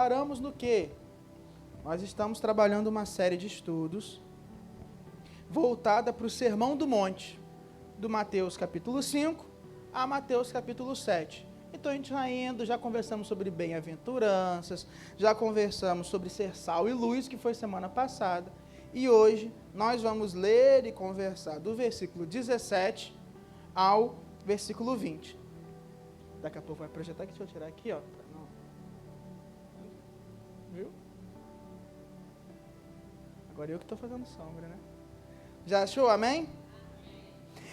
Paramos no quê? Nós estamos trabalhando uma série de estudos voltada para o Sermão do Monte, do Mateus capítulo 5 a Mateus capítulo 7. Então a gente está indo, já conversamos sobre bem-aventuranças, já conversamos sobre ser sal e luz, que foi semana passada, e hoje nós vamos ler e conversar do versículo 17 ao versículo 20. Daqui a pouco vai projetar aqui, deixa eu tirar aqui, ó. Viu? Agora eu que estou fazendo sombra, né? Já achou, amém?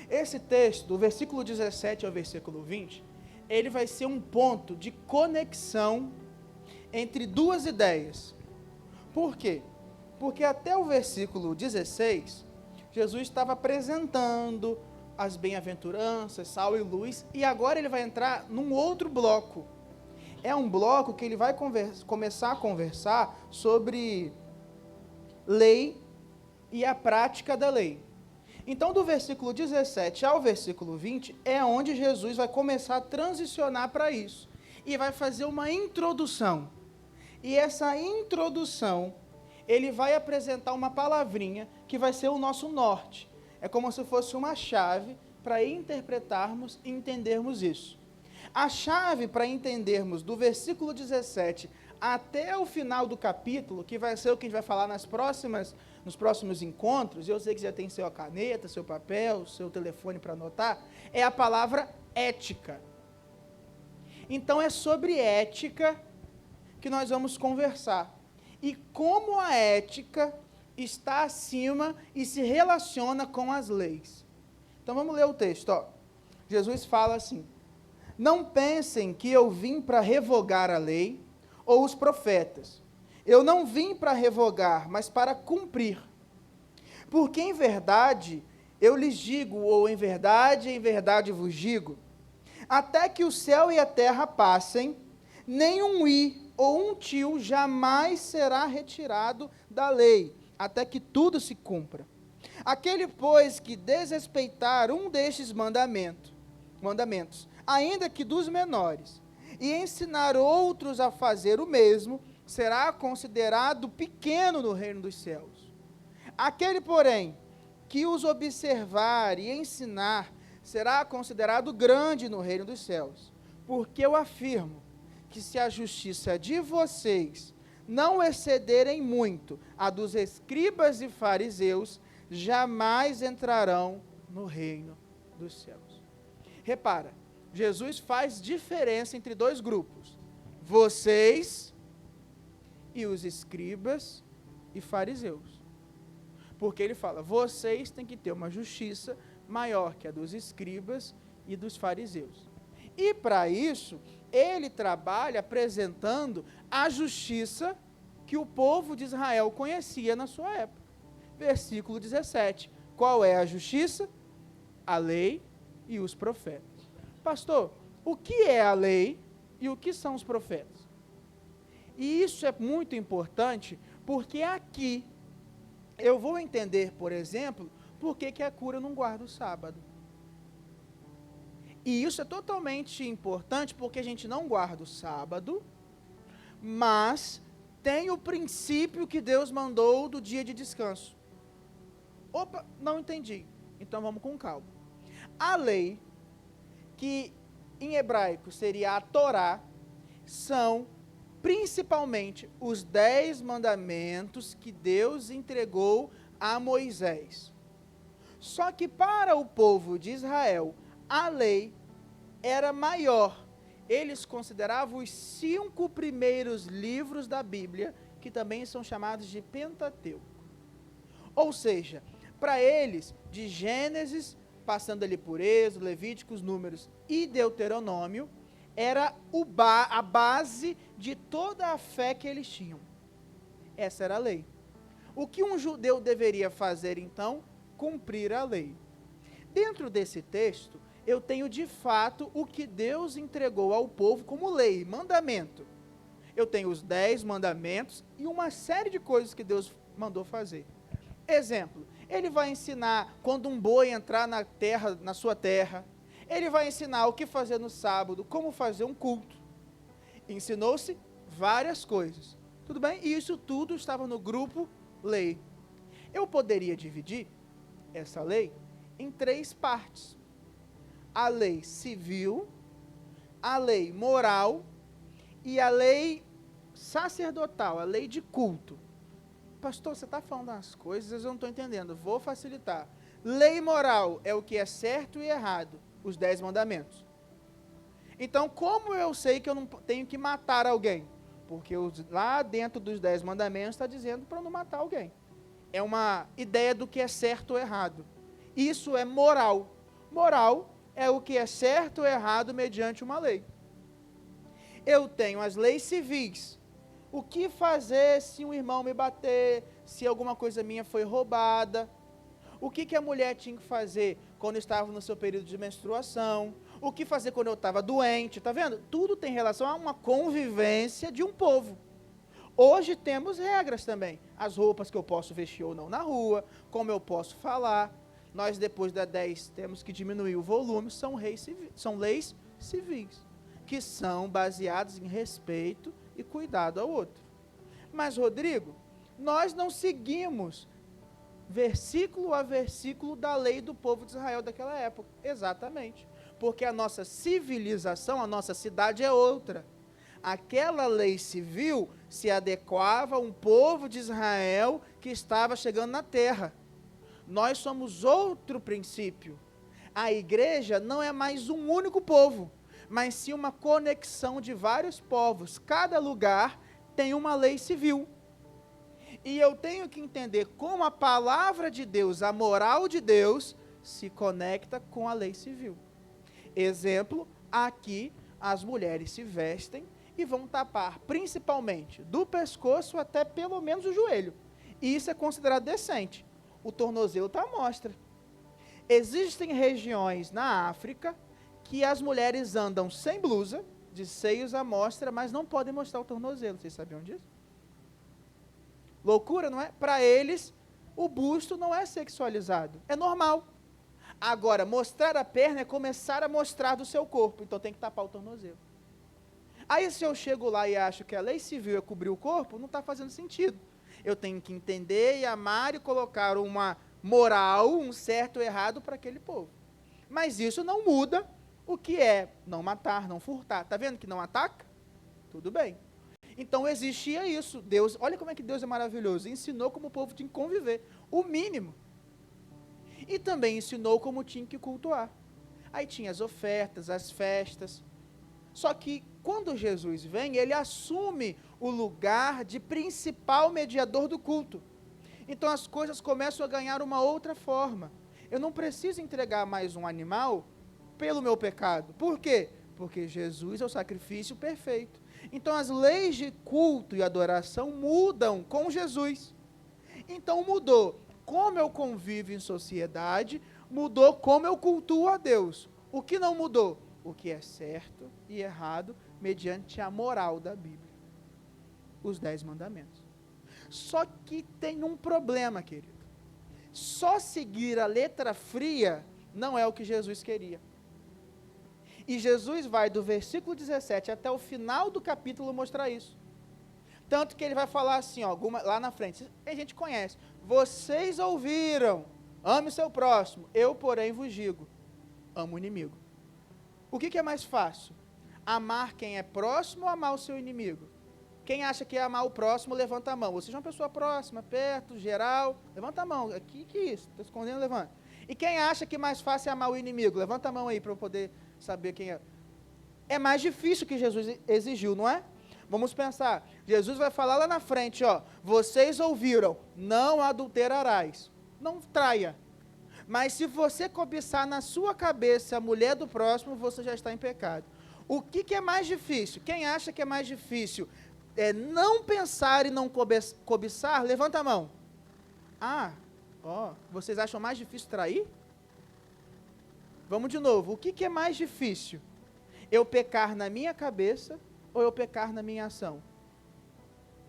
Esse texto, do versículo 17 ao versículo 20, ele vai ser um ponto de conexão entre duas ideias. Por quê? Porque até o versículo 16, Jesus estava apresentando as bem-aventuranças, sal e luz, e agora ele vai entrar num outro bloco. É um bloco que ele vai começar a conversar sobre lei e a prática da lei. Então, do versículo 17 ao versículo 20, é onde Jesus vai começar a transicionar para isso. E vai fazer uma introdução. E essa introdução, ele vai apresentar uma palavrinha que vai ser o nosso norte. É como se fosse uma chave para interpretarmos e entendermos isso. A chave para entendermos do versículo 17 até o final do capítulo, que vai ser o que a gente vai falar nos próximos encontros, eu sei que já tem sua caneta, seu papel, seu telefone para anotar, é a palavra ética. Então é sobre ética que nós vamos conversar. E como a ética está acima e se relaciona com as leis. Então vamos ler o texto, ó. Jesus fala assim: não pensem que eu vim para revogar a lei ou os profetas. Eu não vim para revogar, mas para cumprir. Porque em verdade eu lhes digo, ou em verdade vos digo, até que o céu e a terra passem, nem um i ou um tio jamais será retirado da lei, até que tudo se cumpra. Aquele, pois, que desrespeitar um destes mandamentos, ainda que dos menores, e ensinar outros a fazer o mesmo, será considerado pequeno no reino dos céus. Aquele, porém, que os observar e ensinar, será considerado grande no reino dos céus. Porque eu afirmo que se a justiça de vocês não excederem muito a dos escribas e fariseus, jamais entrarão no reino dos céus. Repara, Jesus faz diferença entre dois grupos, vocês e os escribas e fariseus. Porque ele fala, vocês têm que ter uma justiça maior que a dos escribas e dos fariseus. E para isso, ele trabalha apresentando a justiça que o povo de Israel conhecia na sua época. Versículo 17, qual é a justiça? A lei e os profetas. Pastor, o que é a lei e o que são os profetas? E isso é muito importante, porque aqui eu vou entender, por exemplo, por que a cura não guarda o sábado. E isso é totalmente importante, porque a gente não guarda o sábado, mas tem o princípio que Deus mandou do dia de descanso. Opa, não entendi. Então vamos com calma. A lei, que em hebraico seria a Torá, são principalmente os 10 mandamentos que Deus entregou a Moisés. Só que para o povo de Israel, a lei era maior. Eles consideravam os 5 primeiros livros da Bíblia, que também são chamados de Pentateuco. Ou seja, para eles, de Gênesis, passando ali por Êxodo, Levíticos, Números e Deuteronômio, era a base de toda a fé que eles tinham. Essa era a lei. O que um judeu deveria fazer, então? Cumprir a lei. Dentro desse texto, eu tenho de fato o que Deus entregou ao povo como lei, mandamento. Eu tenho os 10 mandamentos e uma série de coisas que Deus mandou fazer. Exemplo, ele vai ensinar quando um boi entrar na sua terra. Ele vai ensinar o que fazer no sábado, como fazer um culto. Ensinou-se várias coisas. Tudo bem? E isso tudo estava no grupo lei. Eu poderia dividir essa lei em 3 partes. A lei civil, a lei moral e a lei sacerdotal, a lei de culto. Pastor, você está falando as coisas, eu não estou entendendo. Vou facilitar. Lei moral é o que é certo e errado, os 10 mandamentos. Então, como eu sei que eu não tenho que matar alguém? Porque lá dentro dos 10 mandamentos está dizendo para não matar alguém. É uma ideia do que é certo ou errado. Isso é moral. Moral é o que é certo ou errado mediante uma lei. Eu tenho as leis civis. O que fazer se um irmão me bater, se alguma coisa minha foi roubada? O que a mulher tinha que fazer quando estava no seu período de menstruação? O que fazer quando eu estava doente? Tá vendo? Tudo tem relação a uma convivência de um povo. Hoje temos regras também. As roupas que eu posso vestir ou não na rua, como eu posso falar. Nós, depois da 10, temos que diminuir o volume, são leis civis, que são baseadas em respeito e cuidado ao outro. Mas, Rodrigo, nós não seguimos versículo a versículo da lei do povo de Israel daquela época. Exatamente. Porque a nossa civilização, a nossa cidade é outra. Aquela lei civil se adequava a um povo de Israel que estava chegando na terra. Nós somos outro princípio. A igreja não é mais um único povo, mas sim uma conexão de vários povos. Cada lugar tem uma lei civil. E eu tenho que entender como a palavra de Deus, a moral de Deus, se conecta com a lei civil. Exemplo, aqui as mulheres se vestem e vão tapar principalmente do pescoço até pelo menos o joelho. E isso é considerado decente. O tornozelo está à mostra. Existem regiões na África que as mulheres andam sem blusa, de seios à mostra, mas não podem mostrar o tornozelo. Vocês sabiam disso? Loucura, não é? Para eles, o busto não é sexualizado. É normal. Agora, mostrar a perna é começar a mostrar do seu corpo. Então tem que tapar o tornozelo. Aí se eu chego lá e acho que a lei civil é cobrir o corpo, não está fazendo sentido. Eu tenho que entender e amar e colocar uma moral, um certo ou errado para aquele povo. Mas isso não muda o que é não matar, não furtar. Está vendo que não ataca? Tudo bem. Então existia isso. Deus, olha como é que Deus é maravilhoso. Ensinou como o povo tinha que conviver. O mínimo. E também ensinou como tinha que cultuar. Aí tinha as ofertas, as festas. Só que quando Jesus vem, ele assume o lugar de principal mediador do culto. Então as coisas começam a ganhar uma outra forma. Eu não preciso entregar mais um animal pelo meu pecado. Por quê? Porque Jesus é o sacrifício perfeito. Então as leis de culto e adoração mudam com Jesus. Então mudou como eu convivo em sociedade, mudou como eu cultuo a Deus. O que não mudou? O que é certo e errado mediante a moral da Bíblia. Os 10 mandamentos. Só que tem um problema, querido. Só seguir a letra fria não é o que Jesus queria. E Jesus vai do versículo 17 até o final do capítulo mostrar isso. Tanto que ele vai falar assim, ó, lá na frente, a gente conhece. Vocês ouviram, ame o seu próximo, eu, porém, vos digo, amo o inimigo. O que é mais fácil? Amar quem é próximo ou amar o seu inimigo? Quem acha que é amar o próximo, levanta a mão. Você é uma pessoa próxima, perto, geral, levanta a mão. Aqui, que isso? Está escondendo, levanta. E quem acha que mais fácil é amar o inimigo? Levanta a mão aí para eu poder saber quem é. É mais difícil que Jesus exigiu, não é? Vamos pensar. Jesus vai falar lá na frente, ó. Vocês ouviram, não adulterarás. Não traia. Mas se você cobiçar na sua cabeça a mulher do próximo, você já está em pecado. O que é mais difícil? Quem acha que é mais difícil não pensar e não cobiçar, levanta a mão. Vocês acham mais difícil trair? Vamos de novo. O que é mais difícil? Eu pecar na minha cabeça ou eu pecar na minha ação?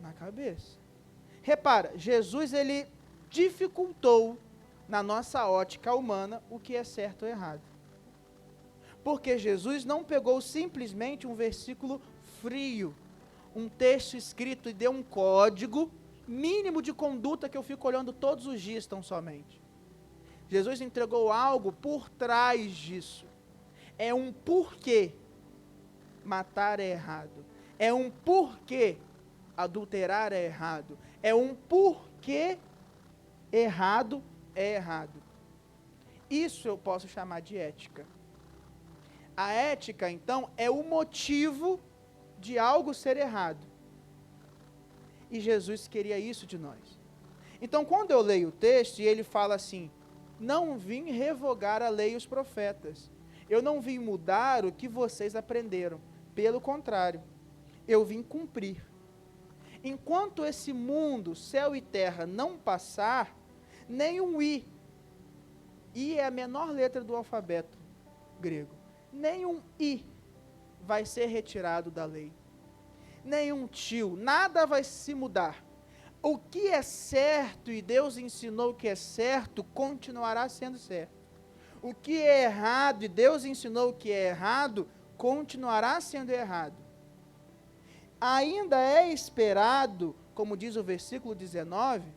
Na cabeça. Repara, Jesus, ele dificultou na nossa ótica humana o que é certo ou errado. Porque Jesus não pegou simplesmente um versículo frio, um texto escrito e deu um código mínimo de conduta que eu fico olhando todos os dias tão somente. Jesus entregou algo por trás disso. É um porquê matar é errado. É um porquê adulterar é errado. É um porquê errado é errado. Isso eu posso chamar de ética. A ética, então, é o motivo de algo ser errado. E Jesus queria isso de nós. Então, quando eu leio o texto e ele fala assim, não vim revogar a lei e os profetas. Eu não vim mudar o que vocês aprenderam. Pelo contrário, eu vim cumprir. Enquanto esse mundo, céu e terra, não passar, nem um I é a menor letra do alfabeto grego, nem um I vai ser retirado da lei. Nenhum tio, nada vai se mudar. O que é certo e Deus ensinou que é certo, continuará sendo certo. O que é errado e Deus ensinou que é errado, continuará sendo errado. Ainda é esperado, como diz o versículo 19,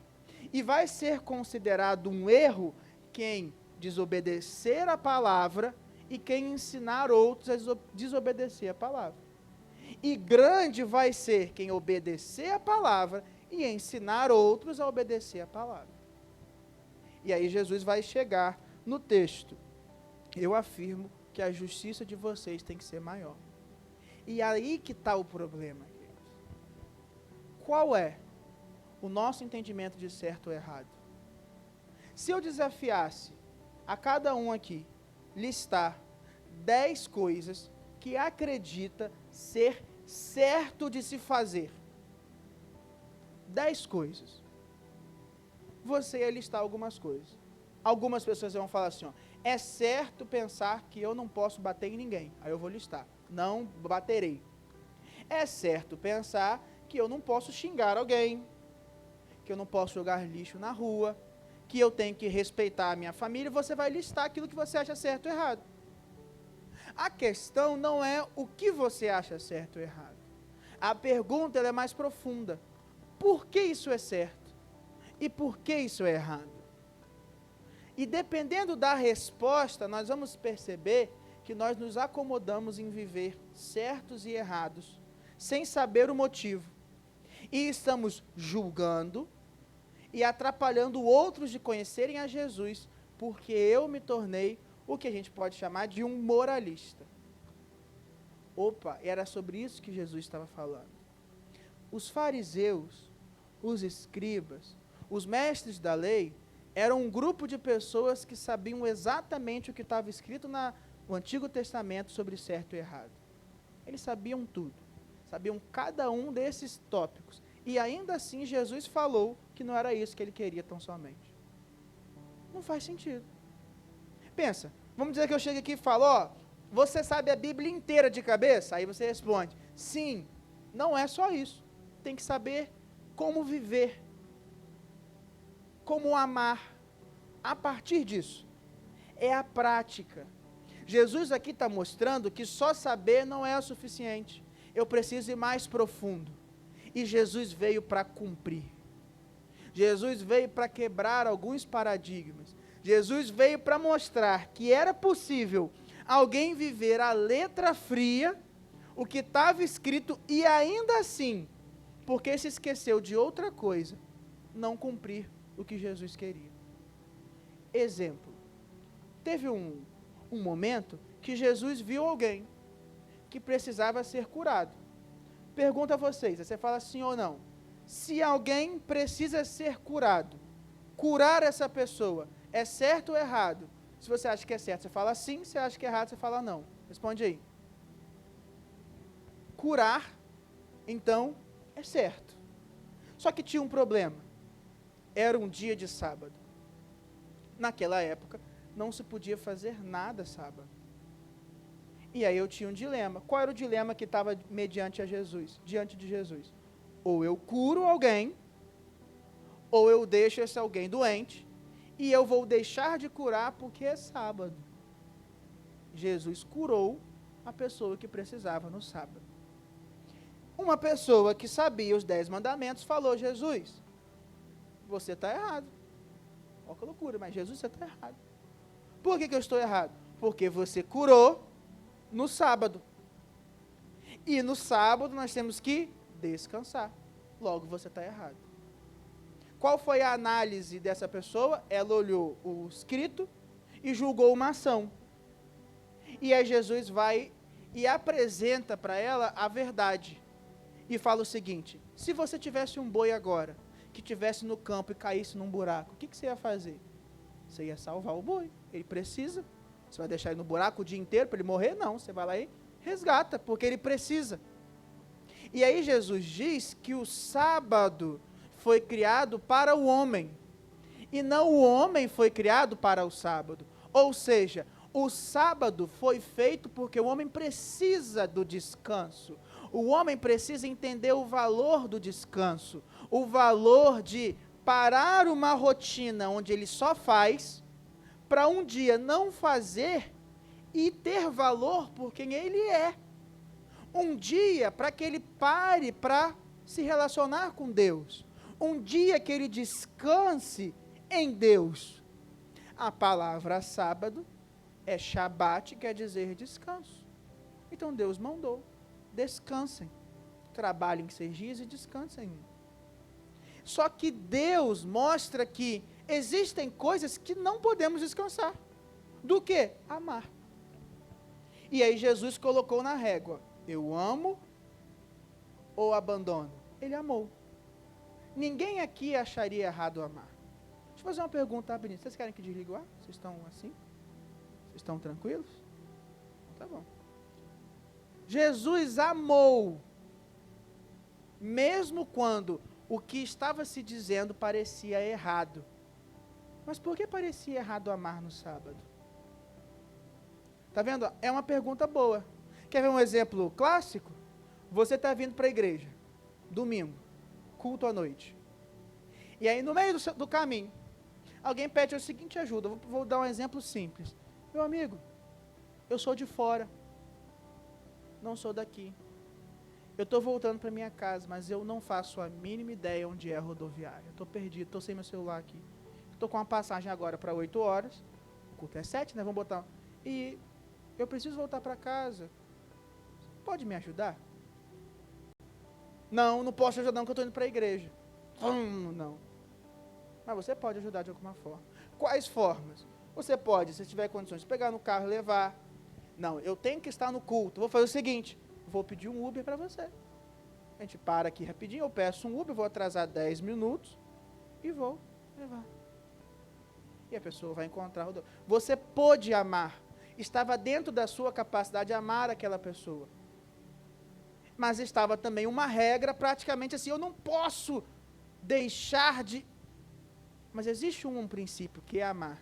e vai ser considerado um erro quem desobedecer a palavra e quem ensinar outros a desobedecer a palavra. E grande vai ser quem obedecer a palavra e ensinar outros a obedecer a palavra. E aí Jesus vai chegar no texto. Eu afirmo que a justiça de vocês tem que ser maior. E aí que está o problema, queridos. Qual é o nosso entendimento de certo ou errado? Se eu desafiasse a cada um aqui listar 10 coisas que acredita ser certo de se fazer. 10 coisas. Você ia listar algumas coisas. Algumas pessoas vão falar assim, ó, é certo pensar que eu não posso bater em ninguém. Aí eu vou listar, não baterei. É certo pensar que eu não posso xingar alguém, que eu não posso jogar lixo na rua, que eu tenho que respeitar a minha família. Você vai listar aquilo que você acha certo ou errado. A questão não é o que você acha certo ou errado. A pergunta ela é mais profunda. Por que isso é certo? E por que isso é errado? E dependendo da resposta, nós vamos perceber que nós nos acomodamos em viver certos e errados, sem saber o motivo. E estamos julgando e atrapalhando outros de conhecerem a Jesus, porque eu me tornei o que a gente pode chamar de um moralista. Opa, era sobre isso que Jesus estava falando. Os fariseus, os escribas, os mestres da lei, eram um grupo de pessoas que sabiam exatamente o que estava escrito no Antigo Testamento sobre certo e errado. Eles sabiam tudo, sabiam cada um desses tópicos. E ainda assim Jesus falou que não era isso que ele queria tão somente. Não faz sentido. Pensa, vamos dizer que eu chego aqui e falo, ó, você sabe a Bíblia inteira de cabeça? Aí você responde, sim, não é só isso. Tem que saber como viver, como amar. A partir disso, é a prática. Jesus aqui está mostrando que só saber não é o suficiente. Eu preciso ir mais profundo. E Jesus veio para cumprir. Jesus veio para quebrar alguns paradigmas. Jesus veio para mostrar que era possível alguém viver a letra fria, o que estava escrito, e ainda assim, porque se esqueceu de outra coisa, não cumprir o que Jesus queria. Exemplo, teve um momento que Jesus viu alguém que precisava ser curado. Pergunta a vocês, você fala sim ou não? Se alguém precisa ser curado, curar essa pessoa, é certo ou errado? Se você acha que é certo, você fala sim, se acha que é errado, você fala não. Responde aí. Curar, então, é certo. Só que tinha um problema. Era um dia de sábado. Naquela época, não se podia fazer nada sábado. E aí eu tinha um dilema. Qual era o dilema que estava diante de Jesus? Ou eu curo alguém, ou eu deixo esse alguém doente, e eu vou deixar de curar porque é sábado. Jesus curou a pessoa que precisava no sábado. Uma pessoa que sabia os 10 mandamentos falou: Jesus, você está errado. Olha que loucura, mas Jesus, você está errado. Por que eu estou errado? Porque você curou no sábado. E no sábado nós temos que descansar. Logo, você está errado. Qual foi a análise dessa pessoa? Ela olhou o escrito e julgou uma ação. E aí Jesus vai e apresenta para ela a verdade. E fala o seguinte: se você tivesse um boi agora, que estivesse no campo e caísse num buraco, o que você ia fazer? Você ia salvar o boi. Ele precisa. Você vai deixar ele no buraco o dia inteiro para ele morrer? Não, você vai lá e resgata, porque ele precisa. E aí Jesus diz que o sábado foi criado para o homem, e não o homem foi criado para o sábado. Ou seja, o sábado foi feito porque o homem precisa do descanso. O homem precisa entender o valor do descanso, o valor de parar uma rotina onde ele só faz, para um dia não fazer e ter valor por quem ele é. Um dia para que ele pare para se relacionar com Deus. Um dia que ele descanse em Deus. A palavra sábado é Shabat, quer dizer descanso. Então Deus mandou: descansem, trabalhem 6 dias e descansem um. Só que Deus mostra que existem coisas que não podemos descansar. Do que? Amar. E aí Jesus colocou na régua: eu amo ou abandono? Ele amou. Ninguém aqui acharia errado amar. Deixa eu fazer uma pergunta rapidinho. Vocês querem que desligue o ar? Vocês estão assim? Vocês estão tranquilos? Tá bom. Jesus amou, mesmo quando o que estava se dizendo parecia errado. Mas por que parecia errado amar no sábado? Tá vendo? É uma pergunta boa. Quer ver um exemplo clássico? Você está vindo para a igreja, domingo, culto à noite. E aí, no meio do caminho, alguém pede a seguinte ajuda. Vou dar um exemplo simples. Meu amigo, eu sou de fora, não sou daqui. Eu estou voltando para minha casa, mas eu não faço a mínima ideia onde é a rodoviária. Estou perdido, estou sem meu celular aqui. Estou com uma passagem agora para 8 horas. O culto é 7, né? Vamos botar. E eu preciso voltar para casa. Pode me ajudar? Não, não posso ajudar não, que eu estou indo para a igreja. Não. Mas você pode ajudar de alguma forma. Quais formas? Você pode, se tiver condições, pegar no carro e levar. Não, eu tenho que estar no culto. Vou fazer o seguinte: vou pedir um Uber para você. A gente para aqui rapidinho, eu peço um Uber, vou atrasar 10 minutos e vou levar. E a pessoa vai encontrar o... Você pôde amar. Estava dentro da sua capacidade de amar aquela pessoa. Mas estava também uma regra praticamente assim: eu não posso deixar de... Mas existe um princípio que é amar.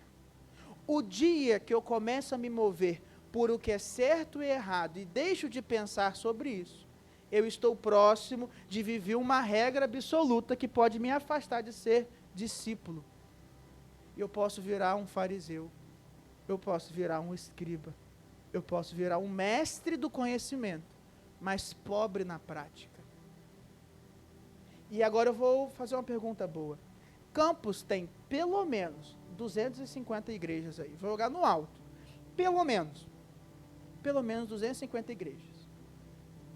O dia que eu começo a me mover por o que é certo e errado e deixo de pensar sobre isso, eu estou próximo de viver uma regra absoluta que pode me afastar de ser discípulo. Eu posso virar um fariseu, eu posso virar um escriba, eu posso virar um mestre do conhecimento, mas pobre na prática. E agora eu vou fazer uma pergunta boa. Campos tem pelo menos 250 igrejas aí. Vou jogar no alto. Pelo menos 250 igrejas.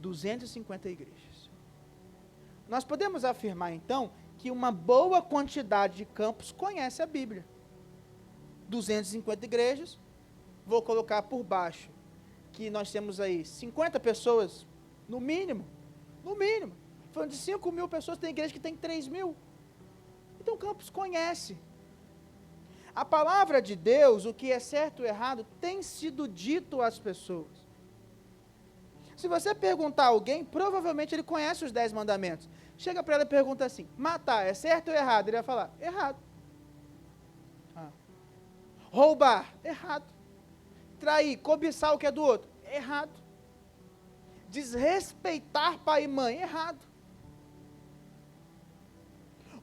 250 igrejas. Nós podemos afirmar, então, que uma boa quantidade de campos conhece a Bíblia. 250 igrejas. Vou colocar por baixo que nós temos aí 50 pessoas, no mínimo. Falando de 5 mil pessoas, tem igreja que tem 3 mil. Então Campos conhece. A palavra de Deus, o que é certo ou errado, tem sido dito às pessoas. Se você perguntar a alguém, provavelmente ele conhece os 10 mandamentos. Chega para ela e pergunta assim: matar é certo ou errado? Ele vai falar: errado. Roubar, errado. Trair, cobiçar o que é do outro, errado. Desrespeitar pai e mãe, errado.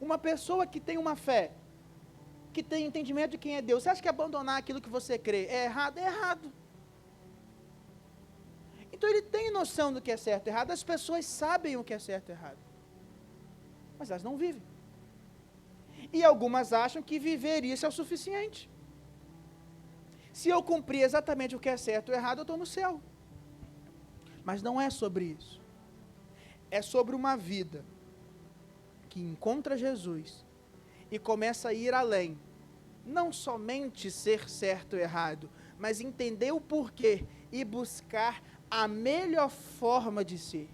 Uma pessoa que tem uma fé, que tem entendimento de quem é Deus, você acha que abandonar aquilo que você crê é errado? É errado. Então ele tem têm noção do que é certo e errado, as pessoas sabem o que é certo e errado, mas elas não vivem. E algumas acham que viver isso é o suficiente. Se eu cumprir exatamente o que é certo e errado, eu estou no céu. Mas não é sobre isso. É sobre uma vida que encontra Jesus e começa a ir além. Não somente ser certo e errado, mas entender o porquê e buscar a melhor forma de ser.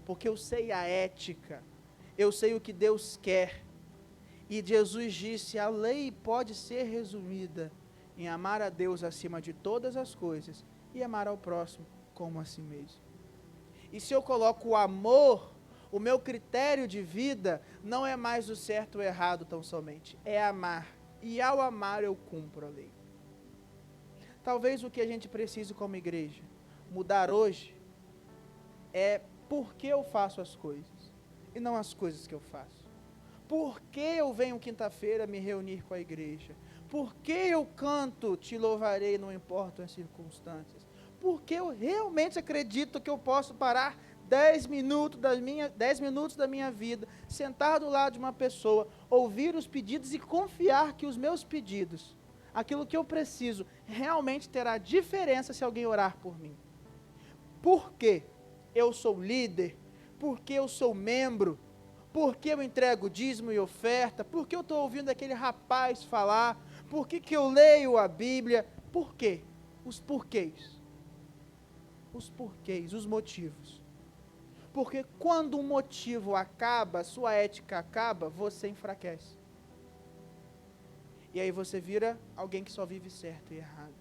Porque eu sei a ética, eu sei o que Deus quer. E Jesus disse, a lei pode ser resumida em amar a Deus acima de todas as coisas e amar ao próximo como a si mesmo. E se eu coloco o amor, o meu critério de vida não é mais o certo ou errado tão somente, é amar. E ao amar eu cumpro a lei. Talvez o que a gente precise como igreja mudar hoje é por que eu faço as coisas e não as coisas que eu faço. Por que eu venho quinta-feira me reunir com a igreja? Por que eu canto, te louvarei, não importam as circunstâncias? Porque eu realmente acredito que eu posso parar 10 minutos da minha vida, sentar do lado de uma pessoa, ouvir os pedidos e confiar que os meus pedidos, aquilo que eu preciso, realmente terá diferença se alguém orar por mim. Porque eu sou líder, porque eu sou membro, porque eu entrego dízimo e oferta, porque eu estou ouvindo aquele rapaz falar, por que eu leio a Bíblia, por quê? Os porquês, os motivos. Porque quando um motivo acaba, sua ética acaba, você enfraquece. E aí você vira alguém que só vive certo e errado.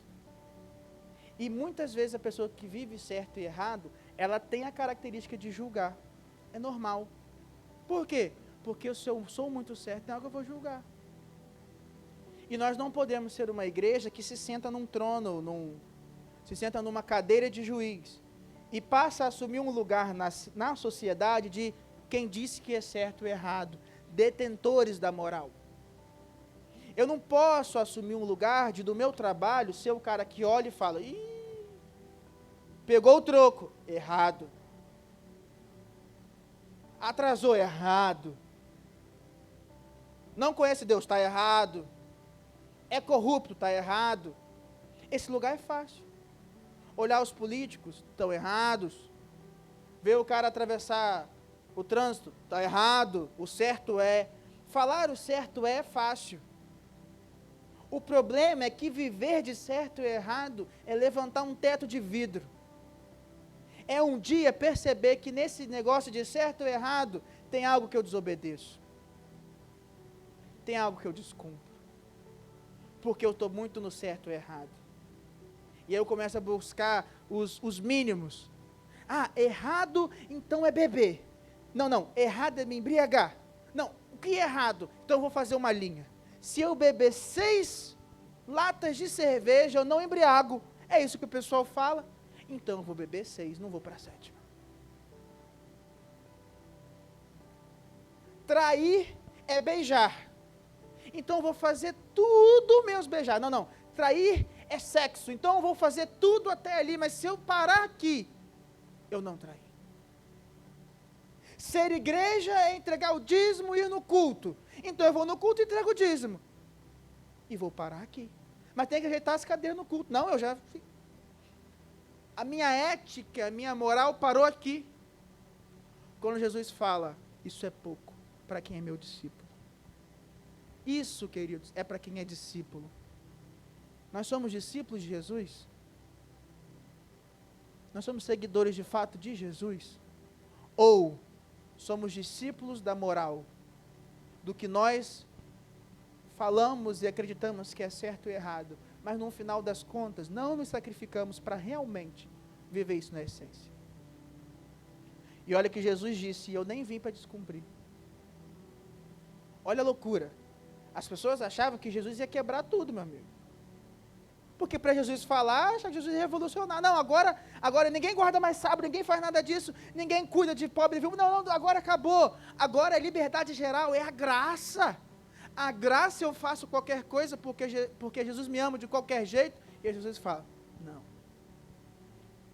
E muitas vezes a pessoa que vive certo e errado, ela tem a característica de julgar. É normal. Por quê? Porque se eu sou muito certo, tem algo que eu vou julgar. E nós não podemos ser uma igreja que se senta num trono, se senta numa cadeira de juiz e passa a assumir um lugar na sociedade de quem disse que é certo e errado, detentores da moral. Eu não posso assumir um lugar do meu trabalho, ser o cara que olha e fala, ih, pegou o troco, errado. Atrasou, errado. Não conhece Deus, está errado. É corrupto, está errado. Esse lugar é fácil. Olhar os políticos, estão errados. Ver o cara atravessar o trânsito, está errado. O certo é. Falar o certo é fácil. O problema é que viver de certo e errado é levantar um teto de vidro. É um dia perceber que nesse negócio de certo ou errado, tem algo que eu desobedeço. Tem algo que eu descumpro. Porque eu estou muito no certo ou errado. E aí eu começo a buscar os mínimos. Ah, errado, então é beber. Não, errado é me embriagar. Não, o que é errado? Então eu vou fazer uma linha. Se eu beber 6 latas de cerveja, eu não embriago. É isso que o pessoal fala. Então eu vou beber 6, não vou para a 7ª. Trair é beijar. Então eu vou fazer tudo menos beijar. Não. Trair é sexo. Então eu vou fazer tudo até ali, mas se eu parar aqui, eu não traí. Ser igreja é entregar o dízimo e ir no culto. Então eu vou no culto e entrego o dízimo. E vou parar aqui. Mas tem que ajeitar as cadeiras no culto. Não, eu já fiz. A minha ética, a minha moral parou aqui. Quando Jesus fala, isso é pouco para quem é meu discípulo. Isso, queridos, é para quem é discípulo. Nós somos discípulos de Jesus? Nós somos seguidores de fato de Jesus? Ou somos discípulos da moral? Do que nós falamos e acreditamos que é certo e errado, mas no final das contas não nos sacrificamos para realmente viver isso na essência. E olha que Jesus disse, eu nem vim para descumprir. Olha a loucura. As pessoas achavam que Jesus ia quebrar tudo, meu amigo. Porque para Jesus falar, acha que Jesus ia revolucionar. Não, agora ninguém guarda mais sábado, ninguém faz nada disso, ninguém cuida de pobre e viúvo. Não, agora acabou. Agora é liberdade geral, é a graça. A graça eu faço qualquer coisa porque Jesus me ama de qualquer jeito. E Jesus fala, não.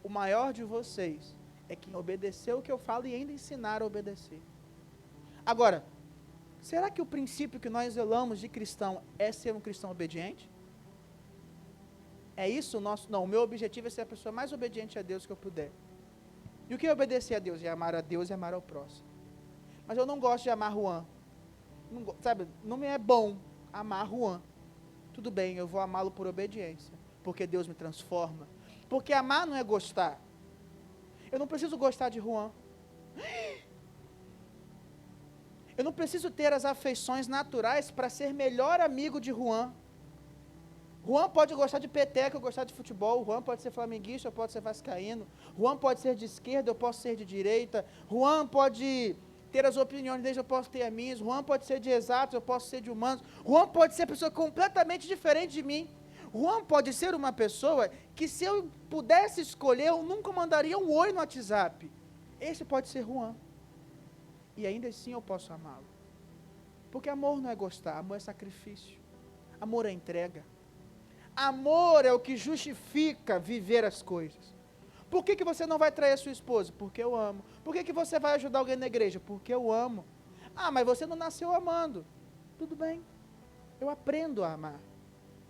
O maior de vocês é quem obedeceu o que eu falo e ainda ensinar a obedecer. Agora, será que o princípio que nós zelamos de cristão é ser um cristão obediente? É isso o nosso? Não, o meu objetivo é ser a pessoa mais obediente a Deus que eu puder. E o que é obedecer a Deus? É amar a Deus e amar ao próximo. Mas eu não gosto de amar Juan. Não, sabe, não me é bom amar Juan. Tudo bem, eu vou amá-lo por obediência, porque Deus me transforma. Porque amar não é gostar. Eu não preciso gostar de Juan. Eu não preciso ter as afeições naturais para ser melhor amigo de Juan. Juan pode gostar de peteca, eu gostar de futebol. Juan pode ser flamenguista, eu posso ser vascaíno. Juan pode ser de esquerda, eu posso ser de direita. Juan pode ter as opiniões dele, eu posso ter as minhas. Juan pode ser de exatos, eu posso ser de humanos. Juan pode ser pessoa completamente diferente de mim. Juan pode ser uma pessoa que, se eu pudesse escolher, eu nunca mandaria um oi no WhatsApp. Esse pode ser Juan. E ainda assim eu posso amá-lo. Porque amor não é gostar, amor é sacrifício. Amor é entrega. Amor é o que justifica viver as coisas. Por que você não vai trair a sua esposa? Porque eu amo. Por que você vai ajudar alguém na igreja? Porque eu amo. Ah, mas você não nasceu amando. Tudo bem. Eu aprendo a amar.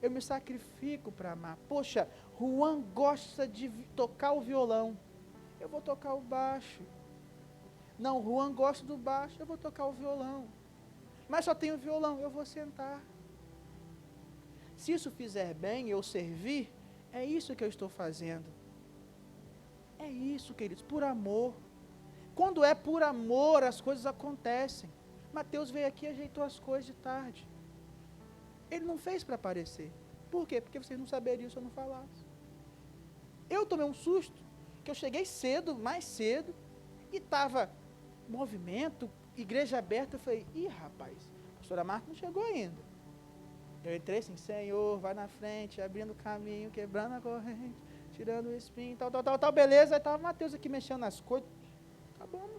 Eu me sacrifico para amar. Poxa, Juan gosta de tocar o violão. Eu vou tocar o baixo. Não, Juan gosta do baixo. Eu vou tocar o violão. Mas só tenho violão. Eu vou sentar. Se isso fizer bem, eu servir, é isso que eu estou fazendo. É isso, queridos, por amor. Quando é por amor, as coisas acontecem. Mateus veio aqui e ajeitou as coisas de tarde. Ele não fez para aparecer. Por quê? Porque vocês não saberiam se eu não falasse. Eu tomei um susto, que eu cheguei cedo, mais cedo, e estava movimento, igreja aberta. Eu falei, ih, rapaz, a pastora Marta não chegou ainda. Eu entrei assim, Senhor, vai na frente, abrindo o caminho, quebrando a corrente, tirando o espinho, tal, beleza. Aí estava Mateus aqui mexendo nas coisas. Tá bom,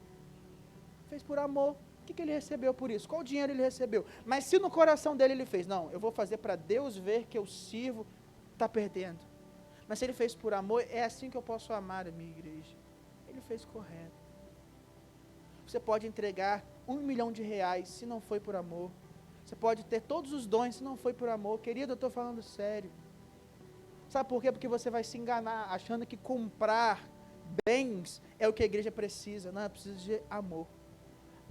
fez por amor. O que ele recebeu por isso? Qual dinheiro ele recebeu? Mas se no coração dele ele fez, não, eu vou fazer para Deus ver que eu sirvo, está perdendo. Mas se ele fez por amor, é assim que eu posso amar a minha igreja. Ele fez correto. Você pode entregar R$1 milhão, se não foi por amor. Você pode ter todos os dons, se não foi por amor. Querido, eu estou falando sério. Sabe por quê? Porque você vai se enganar, achando que comprar bens é o que a igreja precisa. Não, é preciso de amor.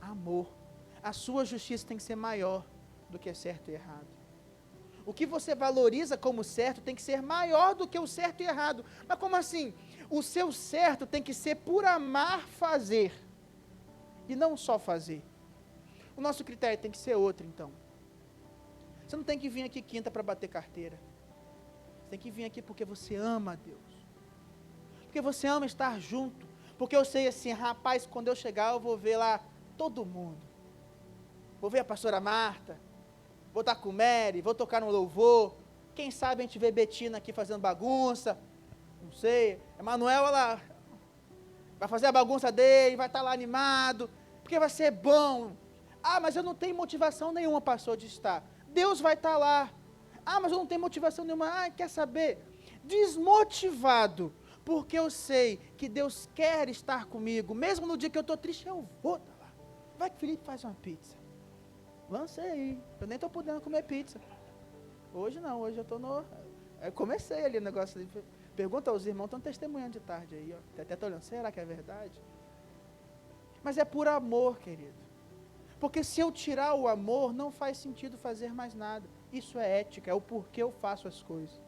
Amor. A sua justiça tem que ser maior do que é certo e errado. O que você valoriza como certo tem que ser maior do que o certo e errado. Mas como assim? O seu certo tem que ser por amar fazer. E não só fazer. O nosso critério tem que ser outro, então. Você não tem que vir aqui quinta para bater carteira. Você tem que vir aqui porque você ama a Deus. Porque você ama estar junto. Porque eu sei assim, rapaz, quando eu chegar eu vou ver lá todo mundo. Vou ver a pastora Marta. Vou estar com o Mary, vou tocar no louvor. Quem sabe a gente vê Betina aqui fazendo bagunça. Não sei. Emanuel, ela vai fazer a bagunça dele, vai estar lá animado. Porque vai ser bom. Ah, mas eu não tenho motivação nenhuma, pastor, de estar. Deus vai estar lá. Ah, mas eu não tenho motivação nenhuma. Ah, quer saber? Desmotivado, porque eu sei que Deus quer estar comigo. Mesmo no dia que eu estou triste, eu vou estar lá. Vai que o Felipe faz uma pizza. Lancei aí. Eu nem estou podendo comer pizza. Hoje não, hoje eu estou no... Eu comecei ali o negócio ali. Pergunta aos irmãos, estão testemunhando de tarde aí. Ó. Até estou olhando, será que é verdade? Mas é por amor, querido. Porque se eu tirar o amor, não faz sentido fazer mais nada. Isso é ética, é o porquê eu faço as coisas.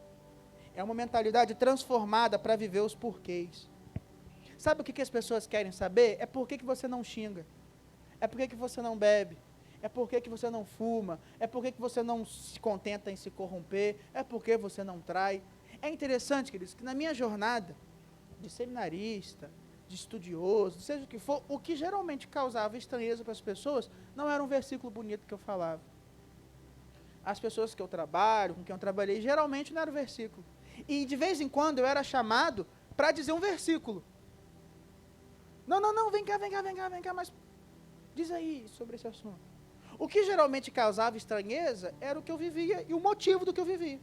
É uma mentalidade transformada para viver os porquês. Sabe o que as pessoas querem saber? É por que você não xinga. É por que você não bebe. É por que você não fuma. É por que você não se contenta em se corromper. É por que você não trai. É interessante, queridos, que na minha jornada de seminarista, de estudioso, seja o que for, o que geralmente causava estranheza para as pessoas não era um versículo bonito que eu falava. As pessoas que eu trabalho, com quem eu trabalhei, geralmente não era o versículo. E de vez em quando eu era chamado para dizer um versículo. Não, vem cá, mas diz aí sobre esse assunto. O que geralmente causava estranheza era o que eu vivia e o motivo do que eu vivia.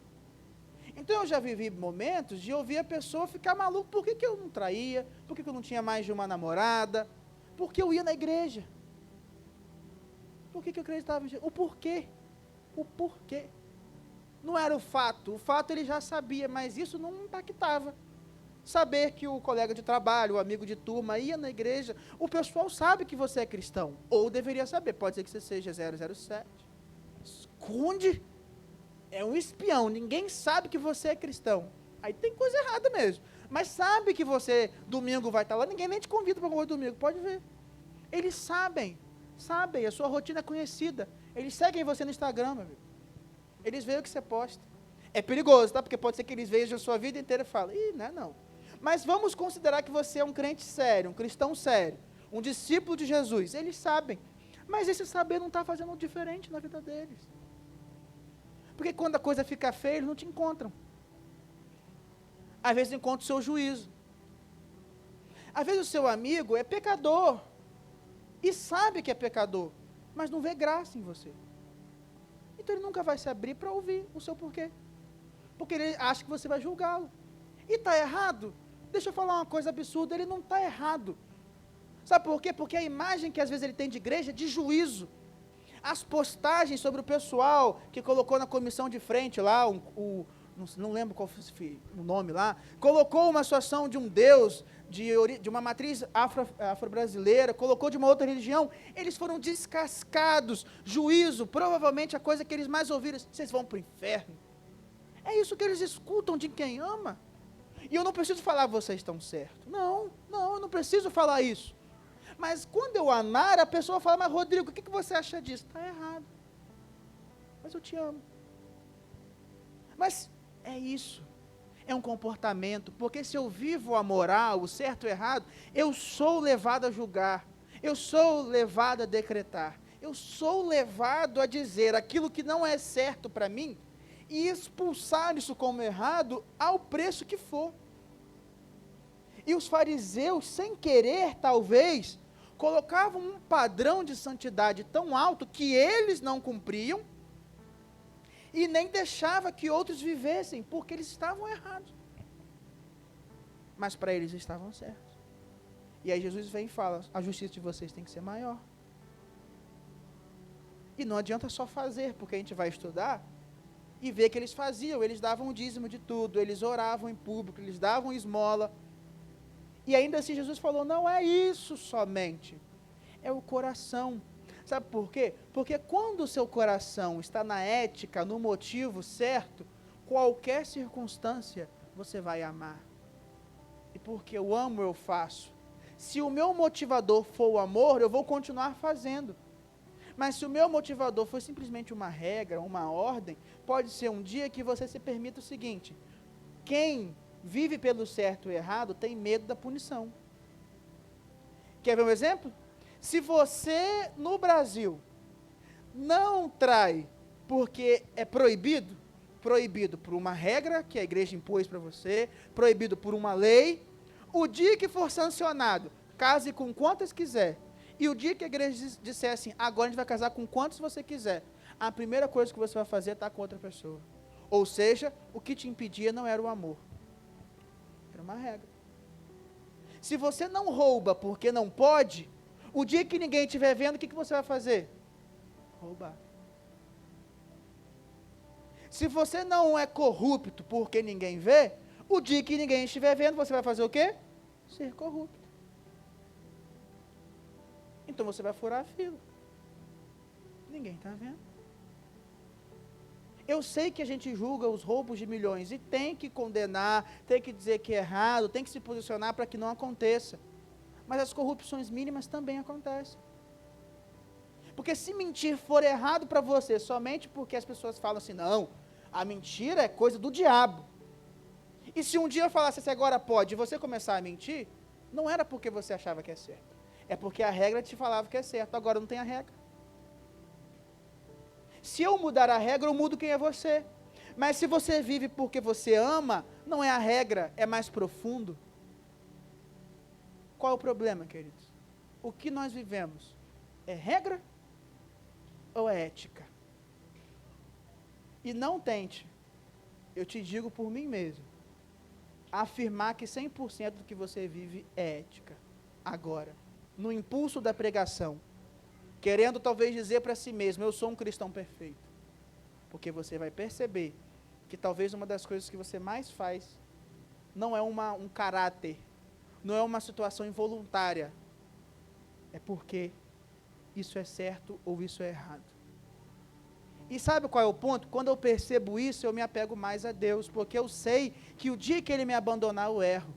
Então eu já vivi momentos de ouvir a pessoa ficar maluca, por que eu não traía, por que eu não tinha mais de uma namorada, porque eu ia na igreja. Por que eu acreditava em Jesus? O porquê. O porquê. Não era o fato ele já sabia, mas isso não impactava. Saber que o colega de trabalho, o amigo de turma ia na igreja, o pessoal sabe que você é cristão, ou deveria saber, pode ser que você seja 007. Esconde, é um espião, ninguém sabe que você é cristão. Aí tem coisa errada mesmo, mas sabe que você domingo vai estar lá, ninguém nem te convida para comer domingo, pode ver. Eles sabem, a sua rotina é conhecida, eles seguem você no Instagram, meu amigo. Eles veem o que você posta. É perigoso, tá? Porque pode ser que eles vejam a sua vida inteira e falem, não é não. Mas vamos considerar que você é um crente sério, um cristão sério, um discípulo de Jesus. Eles sabem. Mas esse saber não está fazendo diferente na vida deles. Porque quando a coisa fica feia, eles não te encontram. Às vezes encontram o seu juízo. Às vezes o seu amigo é pecador. E sabe que é pecador. Mas não vê graça em você. Então ele nunca vai se abrir para ouvir o seu porquê. Porque ele acha que você vai julgá-lo. E está errado? Deixa eu falar uma coisa absurda, ele não está errado. Sabe por quê? Porque a imagem que às vezes ele tem de igreja é de juízo. As postagens sobre o pessoal que colocou na comissão de frente lá, não lembro qual foi o nome lá, colocou uma situação de um Deus, de uma matriz afro-brasileira, colocou de uma outra religião, eles foram descascados, juízo, provavelmente a coisa que eles mais ouviram, vocês vão para o inferno. É isso que eles escutam de quem ama. E eu não preciso falar, vocês estão certos. Não, eu não preciso falar isso. Mas quando eu amar, a pessoa fala, mas Rodrigo, o que você acha disso? Está errado. Mas eu te amo. Mas é isso. É um comportamento, porque se eu vivo a moral, o certo e o errado, eu sou levado a julgar, eu sou levado a decretar, eu sou levado a dizer aquilo que não é certo para mim, e expulsar isso como errado ao preço que for. E os fariseus, sem querer, talvez, colocavam um padrão de santidade tão alto que eles não cumpriam e nem deixava que outros vivessem, porque eles estavam errados. Mas para eles estavam certos. E aí Jesus vem e fala, a justiça de vocês tem que ser maior. E não adianta só fazer, porque a gente vai estudar e ver que eles faziam, eles davam o dízimo de tudo, eles oravam em público, eles davam esmola. E ainda assim Jesus falou, não é isso somente, é o coração. Sabe por quê? Porque quando o seu coração está na ética, no motivo certo, qualquer circunstância você vai amar. E porque eu amo, eu faço. Se o meu motivador for o amor, eu vou continuar fazendo. Mas se o meu motivador for simplesmente uma regra, uma ordem, pode ser um dia que você se permita o seguinte, quem vive pelo certo e errado tem medo da punição. Quer ver um exemplo? Se você, no Brasil, não trai porque é proibido por uma regra que a igreja impôs para você, proibido por uma lei, o dia que for sancionado, case com quantas quiser, e o dia que a igreja disser assim, agora a gente vai casar com quantos você quiser, a primeira coisa que você vai fazer é estar com outra pessoa. Ou seja, o que te impedia não era o amor, era uma regra. Se você não rouba porque não pode, o dia que ninguém estiver vendo, o que você vai fazer? Roubar. Se você não é corrupto porque ninguém vê, o dia que ninguém estiver vendo, você vai fazer o quê? Ser corrupto. Então você vai furar a fila. Ninguém está vendo. Eu sei que a gente julga os roubos de milhões e tem que condenar, tem que dizer que é errado, tem que se posicionar para que não aconteça. Mas as corrupções mínimas também acontecem. Porque se mentir for errado para você, somente porque as pessoas falam assim, não, a mentira é coisa do diabo. E se um dia eu falasse assim, agora pode, e você começar a mentir, não era porque você achava que é certo. É porque a regra te falava que é certo, agora não tem a regra. Se eu mudar a regra, eu mudo quem é você. Mas se você vive porque você ama, não é a regra, é mais profundo. Qual é o problema, queridos? O que nós vivemos é regra ou é ética? E não tente eu te digo por mim mesmo, afirmar que 100% do que você vive é ética. Agora, no impulso da pregação, querendo talvez dizer para si mesmo, eu sou um cristão perfeito. Porque você vai perceber que talvez uma das coisas que você mais faz não é um caráter, não é uma situação involuntária, é porque isso é certo ou isso é errado. E sabe qual é o ponto? Quando eu percebo isso, eu me apego mais a Deus, porque eu sei que o dia que Ele me abandonar, eu erro.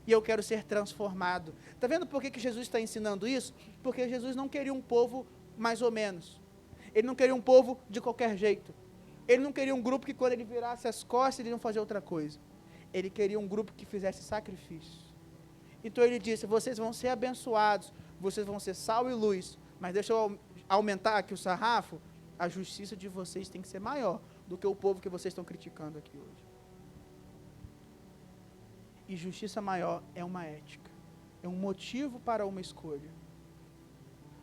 E eu quero ser transformado. Está vendo por que Jesus está ensinando isso? Porque Jesus não queria um povo mais ou menos. Ele não queria um povo de qualquer jeito. Ele não queria um grupo que quando ele virasse as costas, eles iam fazer outra coisa. Ele queria um grupo que fizesse sacrifício. Então ele disse, vocês vão ser abençoados, vocês vão ser sal e luz, mas deixa eu aumentar aqui o sarrafo, a justiça de vocês tem que ser maior do que o povo que vocês estão criticando aqui hoje. E justiça maior é uma ética, é um motivo para uma escolha.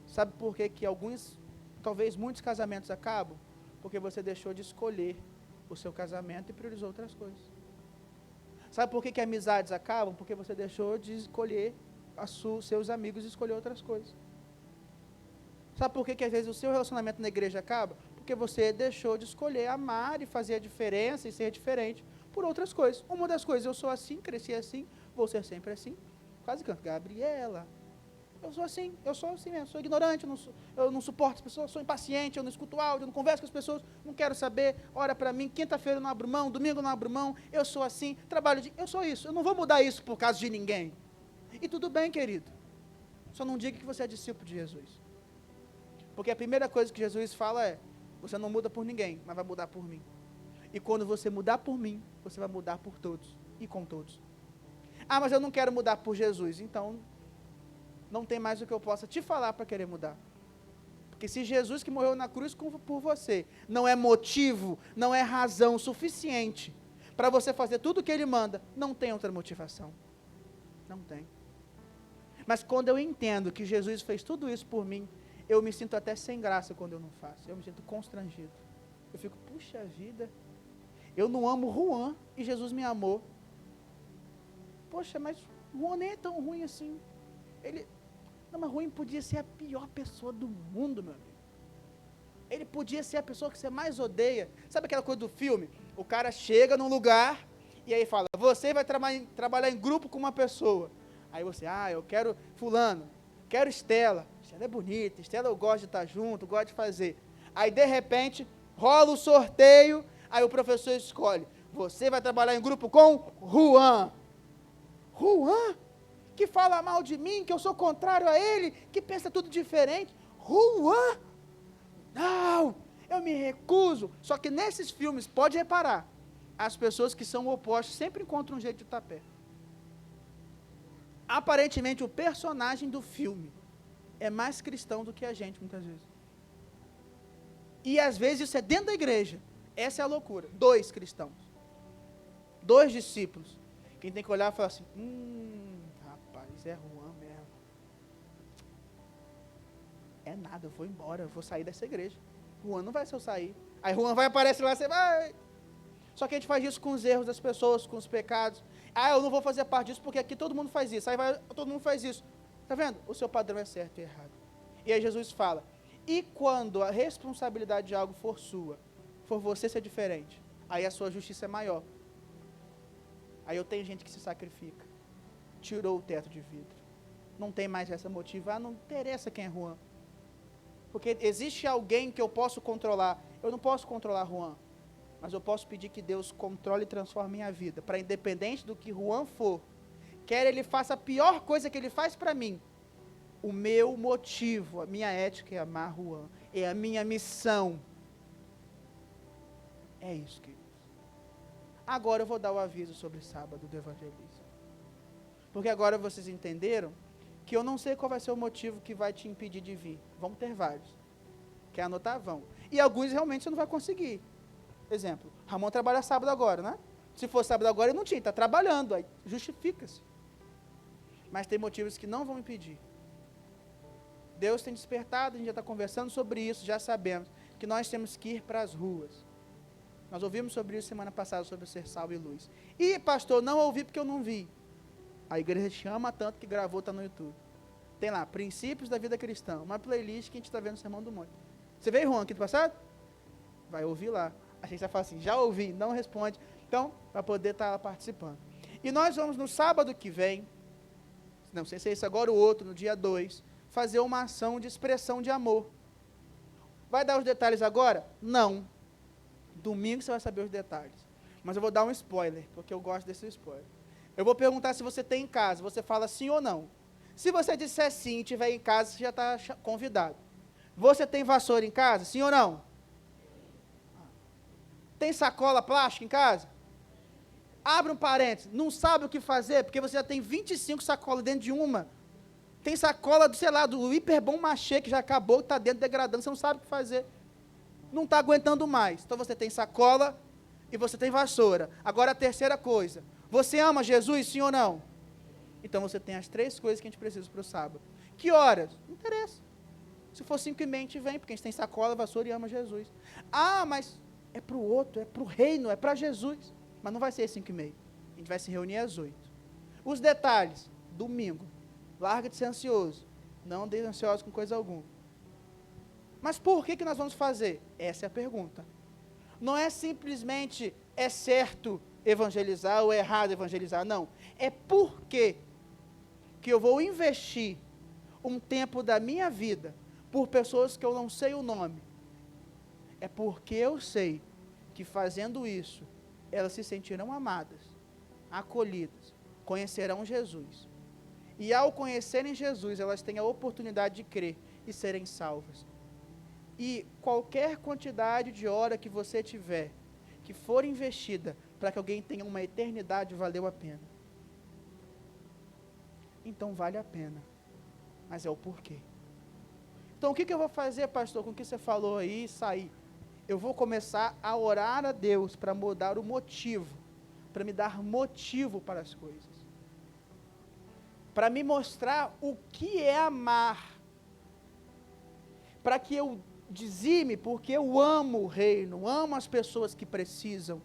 Sabe por que alguns, talvez muitos casamentos acabam? Porque você deixou de escolher o seu casamento e priorizou outras coisas. Sabe por que amizades acabam? Porque você deixou de escolher seus amigos e escolher outras coisas. Sabe por que às vezes o seu relacionamento na igreja acaba? Porque você deixou de escolher amar e fazer a diferença e ser diferente por outras coisas. Uma das coisas, eu sou assim, cresci assim, vou ser sempre assim. Quase canto, Gabriela, eu sou assim mesmo, sou ignorante, eu não suporto as pessoas, sou impaciente, eu não escuto áudio, eu não converso com as pessoas, não quero saber, ora para mim, quinta-feira eu não abro mão, domingo eu não abro mão, eu sou assim, eu sou isso, eu não vou mudar isso por causa de ninguém. E tudo bem, querido, só não diga que você é discípulo de Jesus. Porque a primeira coisa que Jesus fala é, você não muda por ninguém, mas vai mudar por mim. E quando você mudar por mim, você vai mudar por todos e com todos. Ah, mas eu não quero mudar por Jesus, então não tem mais o que eu possa te falar para querer mudar. Porque se Jesus que morreu na cruz por você, não é motivo, não é razão suficiente para você fazer tudo o que Ele manda, não tem outra motivação. Não tem. Mas quando eu entendo que Jesus fez tudo isso por mim, eu me sinto até sem graça quando eu não faço. Eu me sinto constrangido. Eu fico, puxa vida, eu não amo Juan e Jesus me amou. Poxa, mas Juan nem é tão ruim assim. Não, mas Juan podia ser a pior pessoa do mundo, meu amigo. Ele podia ser a pessoa que você mais odeia. Sabe aquela coisa do filme? O cara chega num lugar e aí fala, você vai trabalhar em grupo com uma pessoa. Aí você, eu quero fulano, quero Estela. Estela é bonita, Estela eu gosto de estar junto, gosto de fazer. Aí de repente, rola o sorteio, aí o professor escolhe, você vai trabalhar em grupo com Juan. Juan? Que fala mal de mim, que eu sou contrário a ele, que pensa tudo diferente. Juan? Não, eu me recuso. Só que nesses filmes, pode reparar, as pessoas que são opostas sempre encontram um jeito de estar perto. Aparentemente, o personagem do filme é mais cristão do que a gente, muitas vezes. E às vezes isso é dentro da igreja. Essa é a loucura. 2 cristãos. 2 discípulos. Quem tem que olhar e falar assim, rapaz, é Juan mesmo. É nada, eu vou embora, eu vou sair dessa igreja. Juan não vai se eu sair. Aí Juan vai aparecer lá, você vai. Só que a gente faz isso com os erros das pessoas, com os pecados. Eu não vou fazer parte disso porque aqui todo mundo faz isso. Aí todo mundo faz isso. Está vendo? O seu padrão é certo e errado. E aí Jesus fala, e quando a responsabilidade de algo for sua, for você ser diferente, aí a sua justiça é maior. Aí eu tenho gente que se sacrifica. Tirou o teto de vidro. Não tem mais essa motiva. Não interessa quem é Juan. Porque existe alguém que eu posso controlar. Eu não posso controlar Juan. Mas eu posso pedir que Deus controle e transforme minha vida. Para independente do que Juan for, quer ele faça a pior coisa que ele faz para mim, o meu motivo, a minha ética é amar Juan. É a minha missão. É isso, queridos. Agora eu vou dar o aviso sobre sábado do evangelismo. Porque agora vocês entenderam que eu não sei qual vai ser o motivo que vai te impedir de vir. Vão ter vários. Quer anotar? Vão. E alguns realmente você não vai conseguir. Exemplo, Ramon trabalha sábado agora, né? Se fosse sábado agora, ele não tinha, está trabalhando, aí justifica-se. Mas tem motivos que não vão impedir. Deus tem despertado, a gente já está conversando sobre isso, já sabemos que nós temos que ir para as ruas. Nós ouvimos sobre isso semana passada, sobre ser sal e luz. E, pastor, não ouvi porque eu não vi. A igreja te ama tanto que gravou, está no YouTube. Tem lá, Princípios da Vida Cristã, uma playlist que a gente está vendo no Sermão do Monte. Você veio, Juan, aqui do passado? Vai ouvir lá. A gente vai falar assim, já ouvi, não responde. Então, para poder estar participando. E nós vamos no sábado que vem, não sei se é esse agora ou outro, no dia 2, fazer uma ação de expressão de amor. Vai dar os detalhes agora? Não. Domingo você vai saber os detalhes. Mas eu vou dar um spoiler, porque eu gosto desse spoiler. Eu vou perguntar se você tem em casa, você fala sim ou não. Se você disser sim e estiver em casa, você já está convidado. Você tem vassoura em casa, sim ou não? Tem sacola plástica em casa? Abre um parênteses, não sabe o que fazer, porque você já tem 25 sacolas dentro de uma. Tem sacola, sei lá, do Hiperbom Machê, que já acabou, que está dentro degradando, você não sabe o que fazer. Não está aguentando mais. Então você tem sacola e você tem vassoura. Agora a terceira coisa, você ama Jesus, sim ou não? Então você tem as 3 coisas que a gente precisa para o sábado. Que horas? Não interessa. Se for 5h30 a gente vem, porque a gente tem sacola, vassoura e ama Jesus. Ah, mas é para o outro, é para o reino, é para Jesus. Mas não vai ser às 5h30. A gente vai se reunir às 8. Os detalhes, domingo. Larga de ser ansioso. Não ande ansioso com coisa alguma. Mas por que nós vamos fazer? Essa é a pergunta. Não é simplesmente é certo evangelizar ou é errado evangelizar, não. É porque que eu vou investir um tempo da minha vida por pessoas que eu não sei o nome. É porque eu sei que fazendo isso, elas se sentirão amadas, acolhidas, conhecerão Jesus. E ao conhecerem Jesus, elas têm a oportunidade de crer e serem salvas. E qualquer quantidade de hora que você tiver, que for investida para que alguém tenha uma eternidade, valeu a pena. Então vale a pena. Mas é o porquê. Então o que eu vou fazer, pastor, com o que você falou aí, sair? Eu vou começar a orar a Deus para mudar o motivo, para me dar motivo para as coisas. Para me mostrar o que é amar. Para que eu dizime, porque eu amo o reino, amo as pessoas que precisam.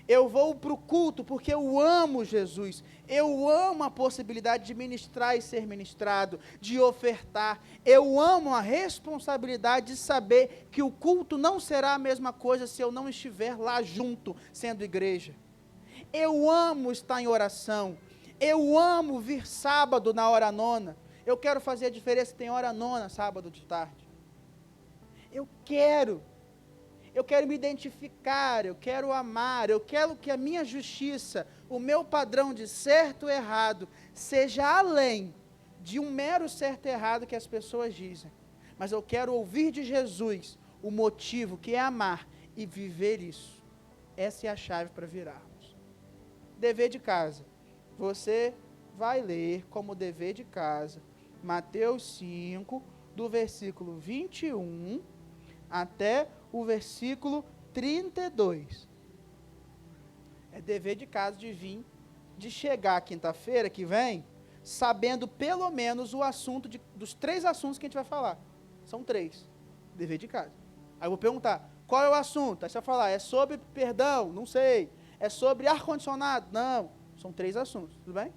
Eu vou para o culto porque eu amo Jesus. Eu amo a possibilidade de ministrar e ser ministrado, de ofertar. Eu amo a responsabilidade de saber que o culto não será a mesma coisa se eu não estiver lá junto, sendo igreja. Eu amo estar em oração. Eu amo vir sábado na hora nona. Eu quero fazer a diferença, tem hora nona, sábado de tarde. Eu quero me identificar, eu quero amar, eu quero que a minha justiça, o meu padrão de certo e errado, seja além de um mero certo e errado que as pessoas dizem. Mas eu quero ouvir de Jesus o motivo que é amar e viver isso. Essa é a chave para virarmos. Dever de casa. Você vai ler como dever de casa, Mateus 5, do versículo 21 até o versículo 32. É dever de casa de vir, de chegar quinta-feira que vem, sabendo pelo menos o assunto, dos 3 assuntos que a gente vai falar. São 3. Dever de casa. Aí eu vou perguntar, qual é o assunto? Aí você vai falar, é sobre perdão? Não sei. É sobre ar-condicionado? Não. São 3 assuntos, tudo bem?